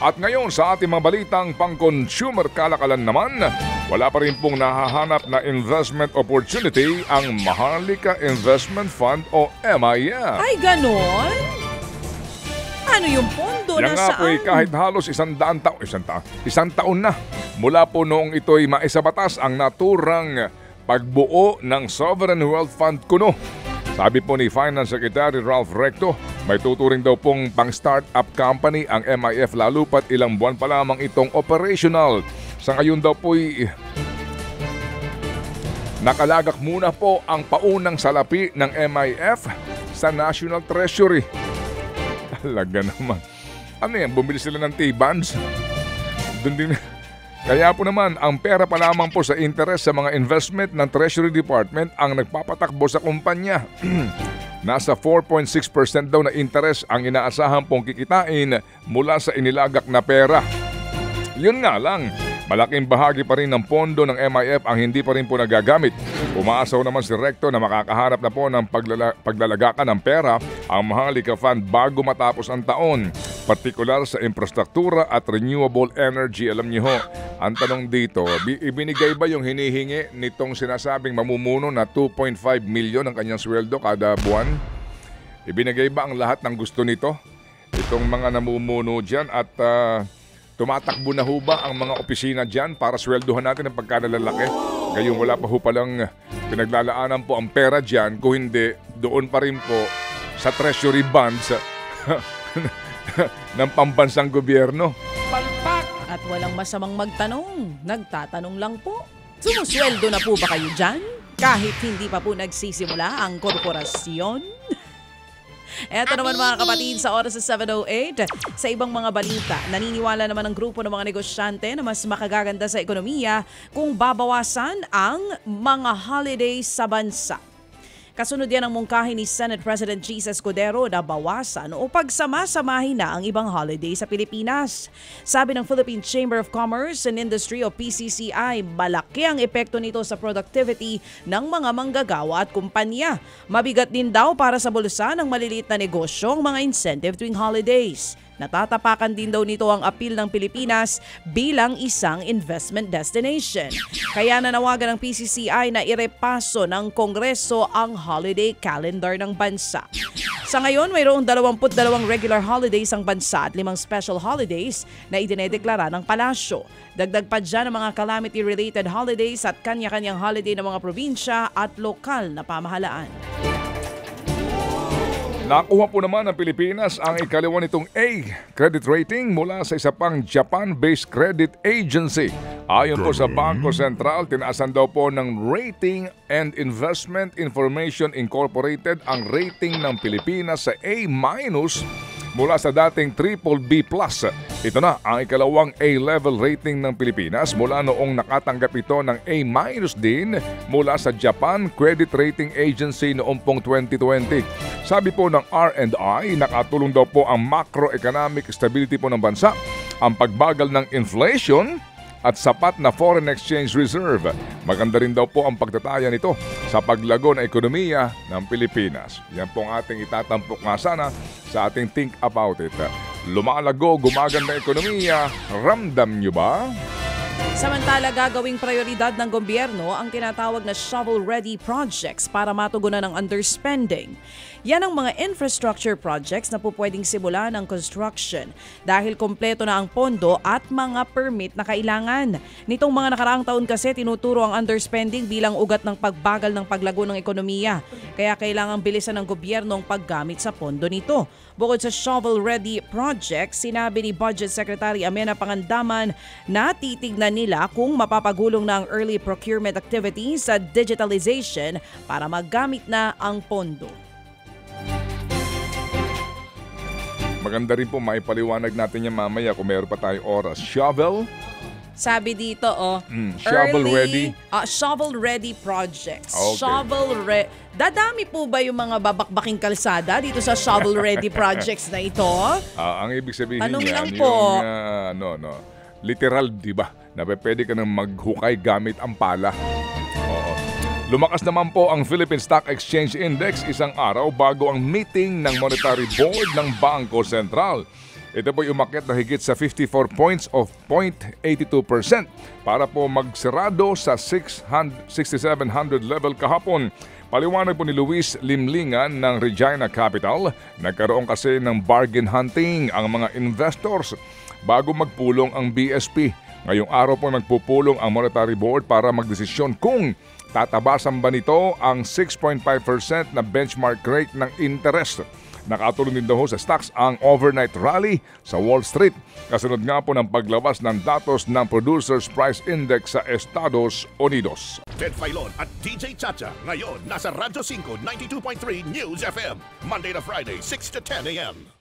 At ngayon sa ating mga balitang pang-consumer kalakalan naman, wala pa rin pong nahahanap na investment opportunity ang Maharlika Investment Fund o MIF. Ay, ganon? Ano yung pondo Yan na nga po saan? kahit halos isang taon na mula po noong ito'y maisabatas ang naturang pagbuo ng Sovereign Wealth Fund kuno. Sabi po ni Finance Secretary Ralph Recto, may tuturing daw pong pang-startup company ang MIF lalo pat ilang buwan pa lamang itong operational. Sa ngayon daw po'y nakalagak muna po ang paunang salapi ng MIF sa National Treasury. Talaga naman. Ano yan? Bumili sila ng T-bonds? Doon din. Kaya po naman, ang pera pa lamang po sa interest sa mga investment ng Treasury Department ang nagpapatakbo sa kumpanya. Nasa 4.6% daw na interest ang inaasahan pong kikitain mula sa inilagak na pera. Yun nga lang, malaking bahagi pa rin ng pondo ng MIF ang hindi pa rin po nagagamit. Umaasaw naman si Recto na makakahanap na po ng paglalagakan ng pera ang Maharlika Fund bago matapos ang taon. Partikular sa infrastruktura at renewable energy. Alam niyo ho, ang tanong dito, ibinigay ba yung hinihingi nitong sinasabing mamumuno na 2.5 million ang kanyang sweldo kada buwan? Ibinigay ba ang lahat ng gusto nito? Itong mga namumuno dyan at tumatakbo na ho ba ang mga opisina dyan para sweldohan natin ang pagkanalalaki? Gayong wala pa ho palang pinaglalaanan po ang pera dyan, kung hindi, doon pa rin po sa treasury bonds ng pambansang gobyerno. Palpak! At walang masamang magtanong. Nagtatanong lang po. Sumusweldo na po ba kayo dyan? Kahit hindi pa po nagsisimula ang korporasyon? Eto naman mga kapatid, sa oras sa 7:08, sa ibang mga balita, naniniwala naman ang grupo ng mga negosyante na mas makagaganda sa ekonomiya kung babawasan ang mga holidays sa bansa. Kasunod yan ang mungkahi ni Senate President Jesus Escudero na bawasan o pagsama-samahin na ang ibang holiday sa Pilipinas. Sabi ng Philippine Chamber of Commerce and Industry o PCCI, malaki ang epekto nito sa productivity ng mga manggagawa at kumpanya. Mabigat din daw para sa bulsa ng maliliit na negosyo ang mga incentive tuwing holidays. Natatapakan din daw nito ang appeal ng Pilipinas bilang isang investment destination. Kaya nanawagan ng PCCI na irepaso ng Kongreso ang holiday calendar ng bansa. Sa ngayon, mayroong 22 regular holidays ang bansa at 5 special holidays na idinedeklara ng palasyo. Dagdag pa dyan ang mga calamity-related holidays at kanya-kanyang holiday ng mga probinsya at lokal na pamahalaan. Nakuha po naman ng Pilipinas ang ikalawa nitong A credit rating mula sa isa pang Japan-based credit agency. Ayon po sa Bangko Sentral, tinaasan daw po ng Rating and Investment Information Incorporated ang rating ng Pilipinas sa A- mula sa dating BBB+. Ito na ang ikalawang A-level rating ng Pilipinas mula noong nakatanggap ito ng A- din mula sa Japan Credit Rating Agency noong pong 2020. Sabi po ng R&I, nakatulong daw po ang macroeconomic stability po ng bansa, ang pagbagal ng inflation at sapat na foreign exchange reserve. Maganda rin daw po ang pagtataya nito sa paglago ng ekonomiya ng Pilipinas. Yan po ang ating itatampok nga sana sa ating Think About It. Lumalago, gumaganda ang ekonomiya, ramdam nyo ba? Samantala, gagawing prioridad ng gobyerno ang tinatawag na shovel-ready projects para matugunan ang underspending. Yan ang mga infrastructure projects na pupwedeng simulan ng construction dahil kompleto na ang pondo at mga permit na kailangan. Nitong mga nakaraang taon kasi tinuturo ang underspending bilang ugat ng pagbagal ng paglago ng ekonomiya. Kaya kailangang bilisan ng gobyerno ang paggamit sa pondo nito. Bukod sa shovel-ready project, sinabi ni Budget Secretary Amenah Pangandaman na titignan nila kung mapapagulong na ang early procurement activities sa digitalization para magamit na ang pondo. Maganda rin po maipaliwanag natin yan mamaya kung meron pa tayong oras. Shovel? Sabi dito, shovel-ready? Shovel-ready projects. Okay. Dadami po ba yung mga babakbaking kalsada dito sa shovel-ready projects na ito? Ang ibig sabihin Tanong yan, lang po. yung literal, di ba? Na pwede ka nang maghukay gamit ang pala. Oo. Lumakas naman po ang Philippine Stock Exchange Index isang araw bago ang meeting ng Monetary Board ng Bangko Sentral. Ito po umakyat na higit sa 54 points of 0.82% para po magsirado sa 6,700 level kahapon. Paliwanag po ni Luis Limlingan ng Regina Capital, nagkaroon kasi ng bargain hunting ang mga investors bago magpulong ang BSP. Ngayong araw po magpupulong ang Monetary Board para magdesisyon kung tatabasan ba nito ang 6.5% na benchmark rate ng interest. Nakatulong din daw sa stocks ang overnight rally sa Wall Street. Kasunod nga po ng paglabas ng datos ng Producers Price Index sa Estados Unidos. Ted Filon at DJ Chacha ngayon nasa Radyo 5 92.3 News FM Monday to Friday 6 to 10 a.m.